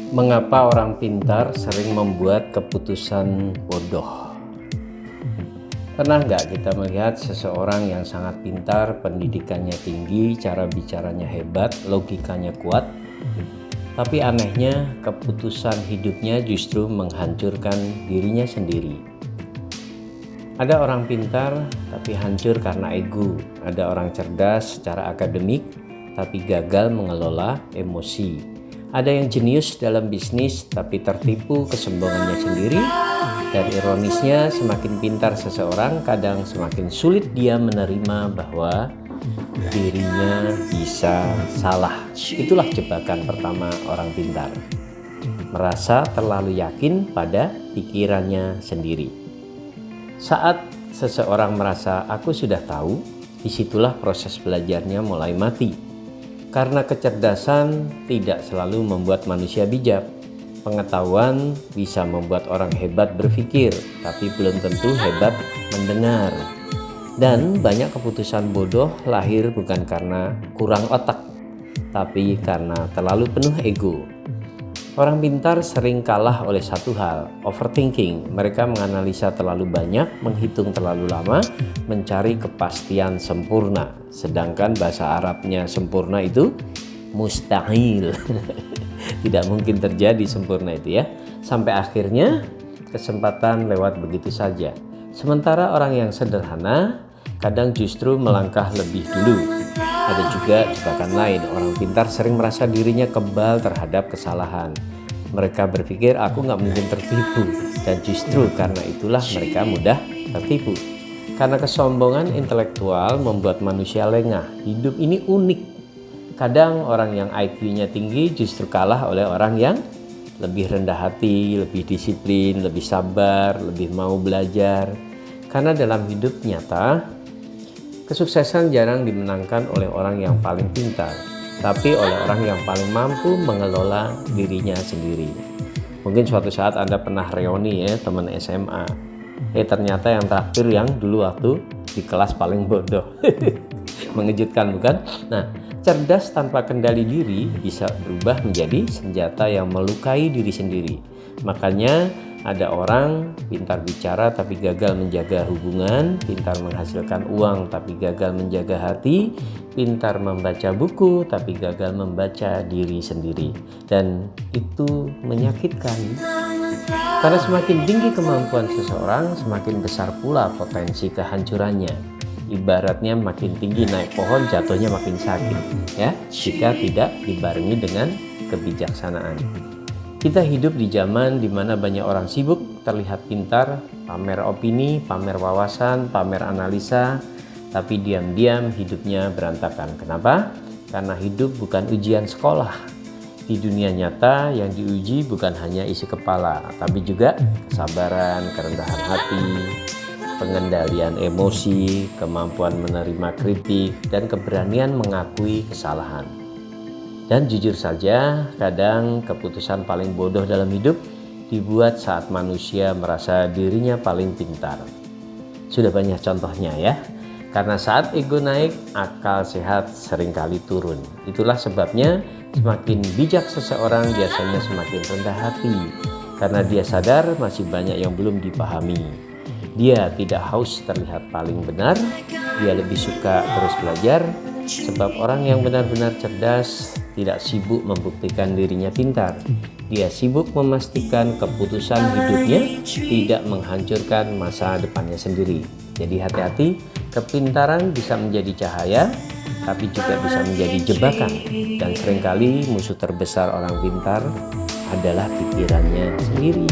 Mengapa orang pintar sering membuat keputusan bodoh? Pernah nggak kita melihat seseorang yang sangat pintar, pendidikannya tinggi, cara bicaranya hebat, logikanya kuat, tapi anehnya keputusan hidupnya justru menghancurkan dirinya sendiri. Ada orang pintar tapi hancur karena ego. Ada orang cerdas secara akademik tapi gagal mengelola emosi. Ada yang jenius dalam bisnis tapi tertipu kesombongannya sendiri. Dan ironisnya, semakin pintar seseorang, kadang semakin sulit dia menerima bahwa dirinya bisa salah. Itulah jebakan pertama orang pintar. Merasa terlalu yakin pada pikirannya sendiri. Saat seseorang merasa aku sudah tahu, disitulah proses belajarnya mulai mati. Karena kecerdasan tidak selalu membuat manusia bijak. Pengetahuan bisa membuat orang hebat berpikir, tapi belum tentu hebat mendengar. Dan banyak keputusan bodoh lahir bukan karena kurang otak, tapi karena terlalu penuh ego. Orang pintar sering kalah oleh satu hal, overthinking. Mereka menganalisa terlalu banyak, menghitung terlalu lama, mencari kepastian sempurna. Sedangkan bahasa Arabnya sempurna itu mustahil. Tidak mungkin terjadi sempurna itu ya. Sampai akhirnya kesempatan lewat begitu saja. Sementara orang yang sederhana kadang justru melangkah lebih dulu. Ada juga jebakan lain, orang pintar sering merasa dirinya kebal terhadap kesalahan. Mereka berpikir aku nggak mungkin tertipu, dan justru karena itulah mereka mudah tertipu. Karena kesombongan intelektual membuat manusia lengah. Hidup ini unik. Kadang orang yang IQ-nya tinggi justru kalah oleh orang yang lebih rendah hati, lebih disiplin, lebih sabar, lebih mau belajar. Karena dalam hidup nyata, kesuksesan jarang dimenangkan oleh orang yang paling pintar, tapi oleh orang yang paling mampu mengelola dirinya sendiri. Mungkin suatu saat Anda pernah reuni ya, teman SMA. Ternyata yang terakhir yang dulu waktu di kelas paling bodoh. Mengejutkan bukan? Nah, cerdas tanpa kendali diri bisa berubah menjadi senjata yang melukai diri sendiri. Makanya ada orang pintar bicara tapi gagal menjaga hubungan, pintar menghasilkan uang tapi gagal menjaga hati, pintar membaca buku tapi gagal membaca diri sendiri. Dan itu menyakitkan. Karena semakin tinggi kemampuan seseorang, semakin besar pula potensi kehancurannya. Ibaratnya makin tinggi naik pohon, jatuhnya makin sakit, ya, jika tidak dibarengi dengan kebijaksanaan. Kita hidup di zaman di mana banyak orang sibuk, terlihat pintar, pamer opini, pamer wawasan, pamer analisa, tapi diam-diam hidupnya berantakan. Kenapa? Karena hidup bukan ujian sekolah. Di dunia nyata yang diuji bukan hanya isi kepala, tapi juga kesabaran, kerendahan hati, pengendalian emosi, kemampuan menerima kritik, dan keberanian mengakui kesalahan. Dan jujur saja, kadang keputusan paling bodoh dalam hidup dibuat saat manusia merasa dirinya paling pintar. Sudah banyak contohnya ya. Karena saat ego naik, akal sehat seringkali turun. Itulah sebabnya semakin bijak seseorang biasanya semakin rendah hati. Karena dia sadar masih banyak yang belum dipahami. Dia tidak haus terlihat paling benar, dia lebih suka terus belajar, sebab orang yang benar-benar cerdas tidak sibuk membuktikan dirinya pintar. Dia sibuk memastikan keputusan hidupnya tidak menghancurkan masa depannya sendiri. Jadi hati-hati, kepintaran bisa menjadi cahaya, tapi juga bisa menjadi jebakan. Dan seringkali musuh terbesar orang pintar adalah pikirannya sendiri.